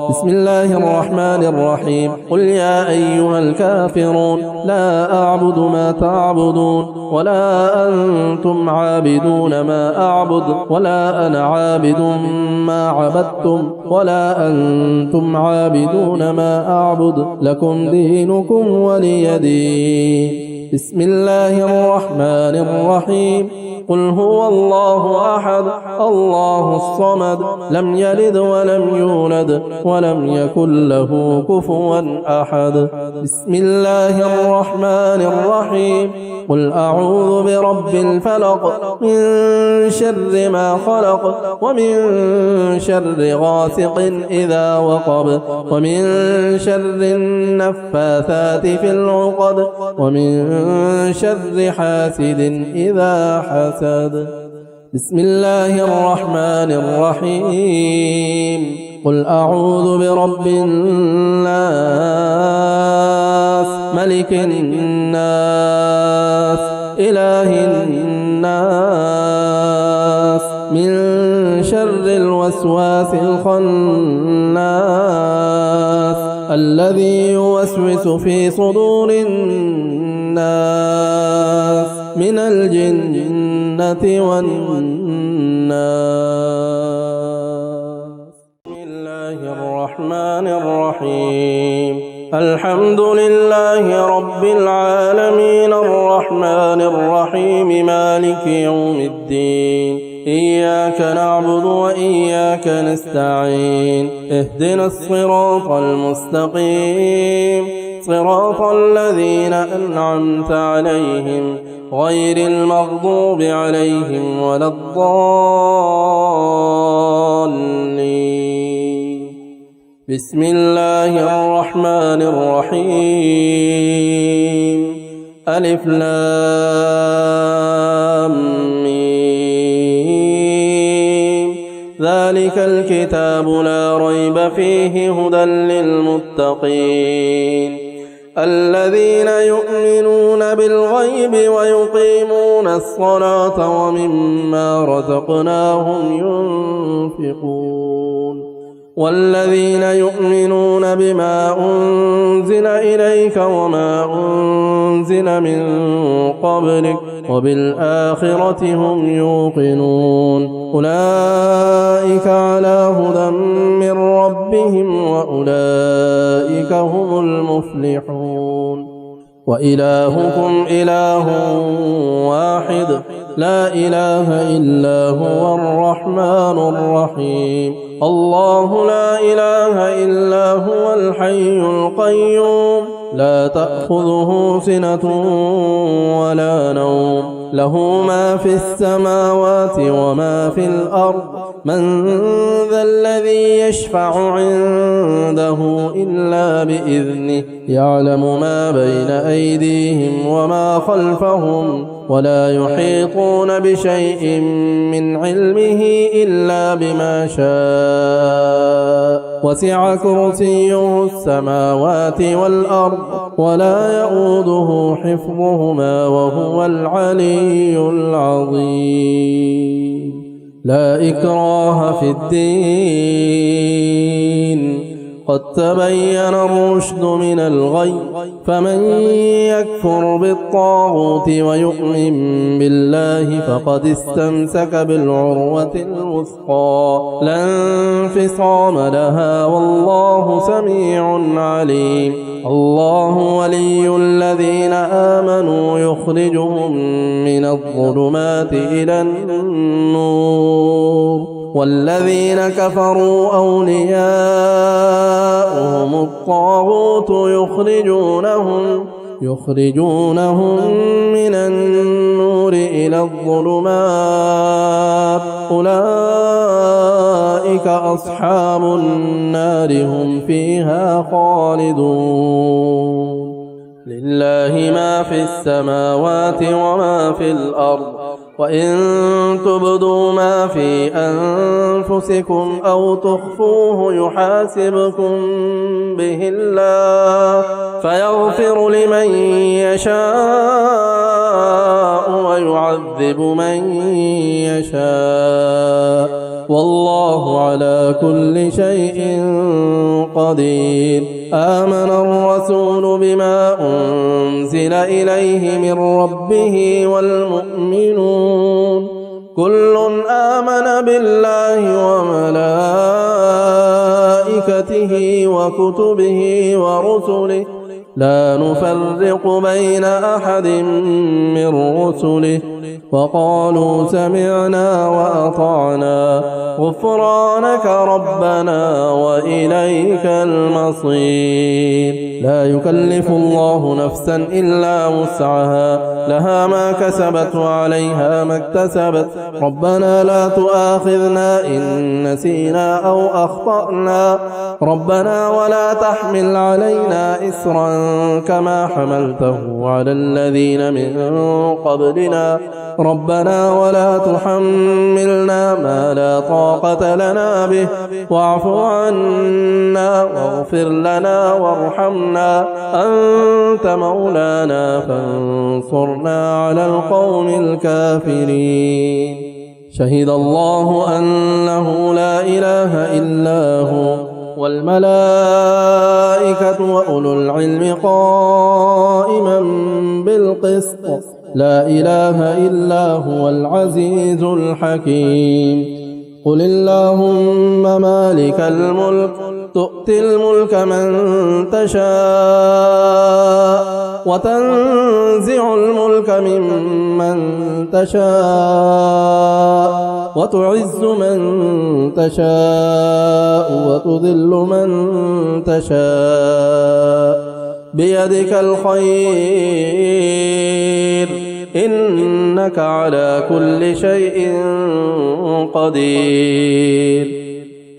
بسم الله الرحمن الرحيم قل يا أيها الكافرون لا أعبد ما تعبدون ولا أنتم عابدون ما أعبد ولا أنا عابد ما عبدتم ولا أنتم عابدون ما أعبد لكم دينكم ولي دين بسم الله الرحمن الرحيم قل هو الله أحد الله الصمد لم يلد ولم يولد ولم يكن له كفوا أحد بسم الله الرحمن الرحيم قل أعوذ برب الفلق من شر ما خلق ومن شر غاسق إذا وقب ومن شر النفاثات في العقد ومن شر حاسد إذا حسد بسم الله الرحمن الرحيم قل أعوذ برب الناس ملك الناس إله الناس من شر الوسواس الخناس الذي يوسوس في صدور الناس من الجنة والناس بسم الله الرحمن الرحيم الحمد لله رب العالمين الرحمن الرحيم مالك يوم الدين إياك نعبد وإياك نستعين اهدنا الصراط المستقيم صراط الذين أنعمت عليهم غير المغضوب عليهم ولا الضالين بسم الله الرحمن الرحيم ألف لام ميم ذلك الكتاب لا ريب فيه هدى للمتقين الذين يؤمنون بالغيب ويقيمون الصلاة ومما رزقناهم ينفقون والذين يؤمنون بما أنزل إليك وما أنزل من قبلك وبالآخرة هم يوقنون أولئك على هدى من ربهم وأولئك هم المفلحون وإلهكم إله واحد لا إله إلا هو الرحمن الرحيم الله لا إله إلا هو الحي القيوم لا تأخذه سنة ولا نوم له ما في السماوات وما في الأرض من ذا الذي يشفع عنده إلا بإذنه يعلم ما بين أيديهم وما خلفهم ولا يحيطون بشيء من علمه إلا بما شاء وسع كرسيه السماوات والأرض ولا يؤوده حفظهما وهو العلي العظيم لا إكراه في الدين قد تبين الرشد من الغي فمن يكفر بالطاغوت ويؤمن بالله فقد استمسك بالعروة الوثقى لا انفصام لها والله سميع عليم الله ولي الذين آمنوا يخرجهم من الظلمات إلى النور والذين كفروا أولياؤهم الطاغوت يخرجونهم من النور إلى الظلمات أولئك أصحاب النار هم فيها خالدون لله ما في السماوات وما في الأرض وإن تبدوا ما في أنفسكم أو تخفوه يحاسبكم به الله فيغفر لمن يشاء ويعذب من يشاء والله على كل شيء قدير آمن الرسول بما أنزل إليه من ربه والمؤمنون كل آمن بالله وملائكته وكتبه ورسله لا نفرق بين أحد من رسله وقالوا سمعنا وأطعنا غفرانك ربنا وإليك المصير لا يكلف الله نفسا إلا وسعها لها ما كسبت وعليها ما اكتسبت ربنا لا تؤاخذنا إن نسينا أو أخطأنا ربنا ولا تحمل علينا إسرا كما حملته على الذين من قبلنا ربنا ولا تحملنا ما لا طاقة لنا به واعف عنا واغفر لنا وارحمنا أنت مولانا فانصرنا على القوم الكافرين شهد الله أنه لا إله إلا هو والملائكة وأولو العلم قائما بالقسط لا إله إلا هو العزيز الحكيم قل اللهم مالك الملك تؤتي الملك من تشاء وتنزع الملك ممن تشاء وتعز من تشاء وتذل من تشاء بيدك الخير إنك على كل شيء قدير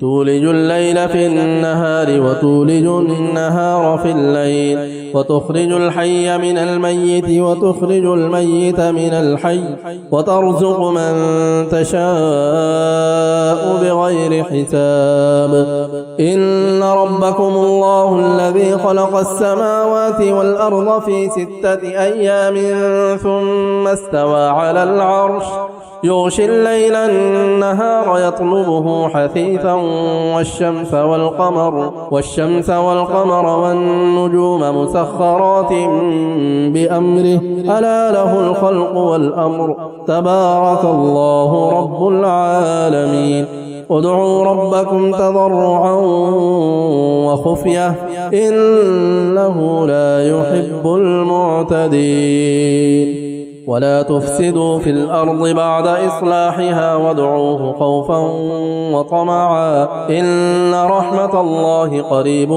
تولج الليل في النهار وتولج النهار في الليل وتخرج الحي من الميت وتخرج الميت من الحي وترزق من تشاء بغير حساب إن ربكم الله الذي خلق السماوات والأرض في 6 أيام ثم استوى على العرش يغشي الليل النهار يطلبه حثيثا والشمس والقمر والنجوم مسخرات بأمره ألا له الخلق والأمر تبارك الله رب العالمين ادعوا ربكم تضرعا وخفية إنه لا يحب المعتدين ولا تفسدوا في الأرض بعد إصلاحها وادعوه خوفا وطمعا إن رحمة الله قريب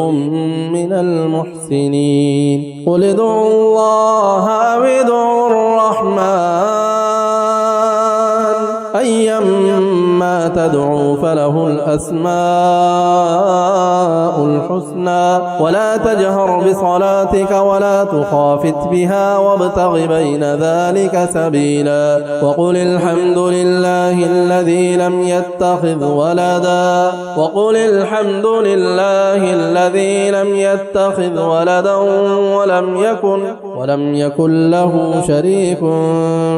من المحسنين قل ادعوا الله أو ادعوا الرحمن أيما تدعوا فله الأسماء الحسنى ولا تجهر بصلاتك ولا تخافت بها وابتغ بين ذلك سبيلا وقل الحمد لله الذي لم يتخذ ولدا ولم يكن له شريك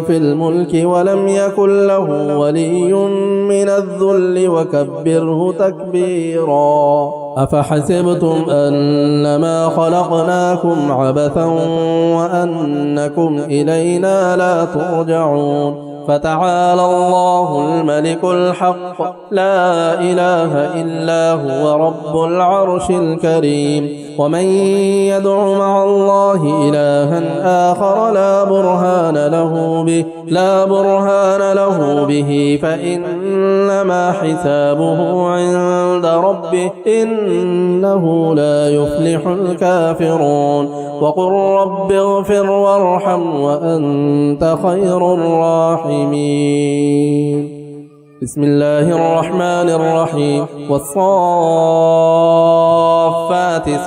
في الملك ولم يكن له ولي من الذل وكبره تكبيرا أفحسبتم أنما خلقناكم عبثا وأنكم إلينا لا ترجعون فتعالى الله الملك الحق لا إله إلا هو رب العرش الكريم ومن يدع مع الله إلها آخر لا برهان له به فإنما حسابه عند ربه إنه لا يفلح الكافرون وقل رب اغفر وارحم وأنت خير الراحمين بسم الله الرحمن الرحيم والصافات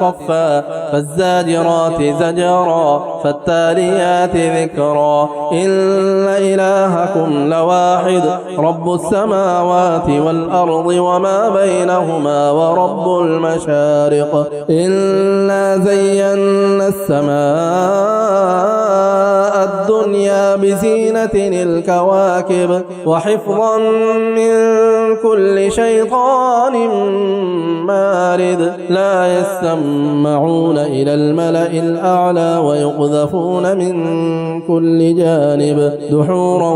صفا فالزاجرات زجرا فالتاليات ذكرا إن إلهكم لواحد رب السماوات والأرض وما بينهما ورب المشارق إنا زينا السماء الدنيا بزينة الكواكب وحفظا من كل شيطان مارد لا يسمعون إلى الملأ الأعلى ويقذفون من كل جانب دحورا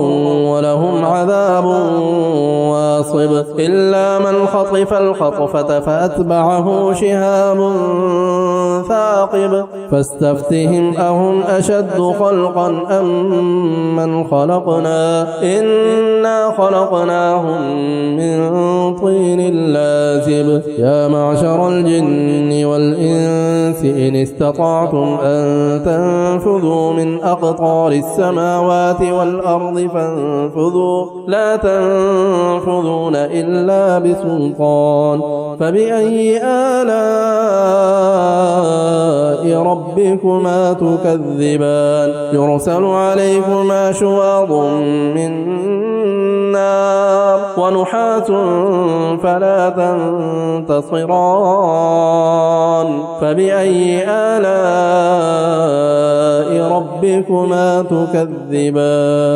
ولهم عذاب واصب إلا من خطف الخطفة فأتبعه شهاب ثاقب فاستفتهم أهم أشد خلقا أم من خلقنا إنا خلقناهم من طين لازب يا معشر الجن والإنس إن استطعتم أن تنفذوا من أقطار السماوات والأرض فانفذوا لا تنفذون إلا بسلطان فبأي آلاء ربكما تكذبان يرسل عليكما شواظ من نار ونحاس فلا تنتصران فبأي آلاء ربكما تكذبان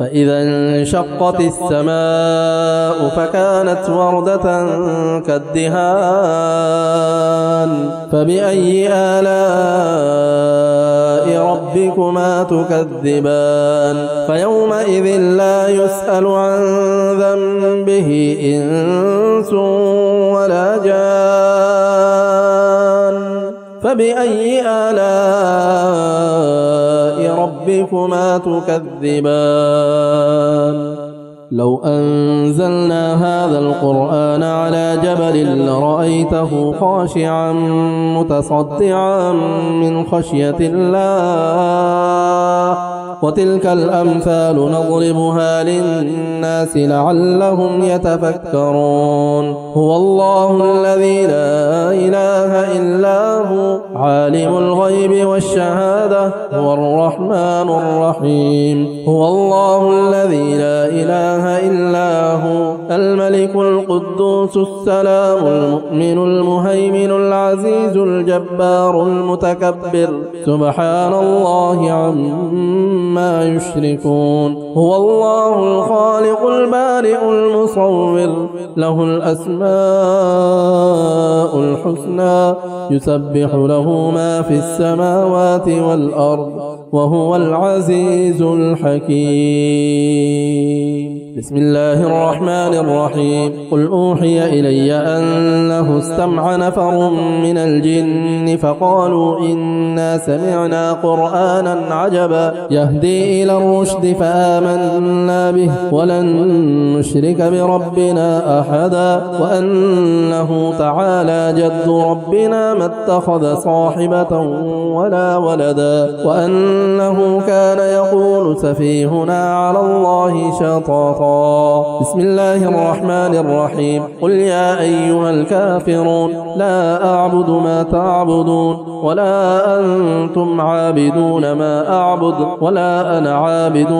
فإذا انشقت السماء فكانت وردة كالدهان فبأي آلاء ربكما تكذبان فيومئذ لا يسأل عن ذنبه إنس ولا جان فبأي آلاء ربكما تكذبان لو أنزلنا هذا القرآن على جبل لرأيته خاشعا متصدعا من خشية الله وتلك الأمثال نضربها للناس لعلهم يتفكرون هو الله الذي لا إله إلا هو عالم الغيب والشهادة هو الرحمن الرحيم هو الله الذي لا إله إلا هو الملك القدوس السلام المؤمن المهيمن العزيز الجبار المتكبر سبحان الله عما يشركون هو الله الخالق البارئ المصور له الأسماء الحسنى يسبح له ما في السماوات والأرض وهو العزيز الحكيم بسم الله الرحمن الرحيم قل أوحي إلي أنه استمع نفر من الجن فقالوا إنا سمعنا قرآنا عجبا يهدي إلى الرشد فآمنا به ولن نشرك بربنا أحدا وأنه تعالى جد ربنا ما اتخذ صاحبة ولا ولدا وأنه كان يقول سفيهنا على الله شططا. بسم الله الرحمن الرحيم قل يا أيها الكافرون لا أعبد ما تعبدون ولا أنتم عابدون ما أعبد ولا أنا عابد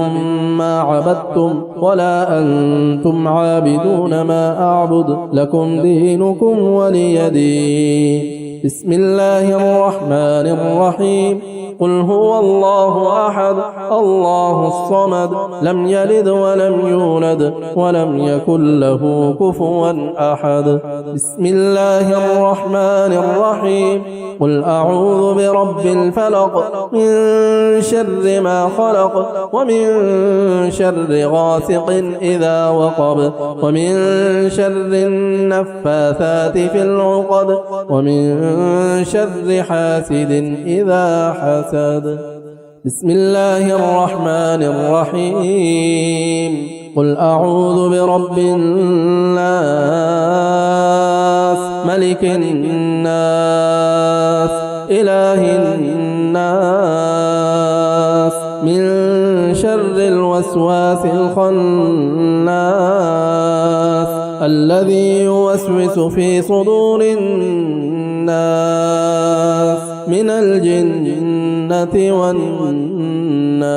ما عبدتم ولا أنتم عابدون ما أعبد لكم دينكم ولي دين. بسم الله الرحمن الرحيم قل هو الله أحد الله الصمد لم يلد ولم يولد ولم يكن له كفوا أحد. بسم الله الرحمن الرحيم قل أعوذ برب الفلق من شر ما خلق ومن شر غاسق إذا وقب ومن شر النفاثات في العقد ومن شر حاسد إذا حسد. بسم الله الرحمن الرحيم قل أعوذ برب الناس ملك الناس إله الناس من شر الوسواس الخناس الذي يوسوس في صدور الناس من الجنة والناس.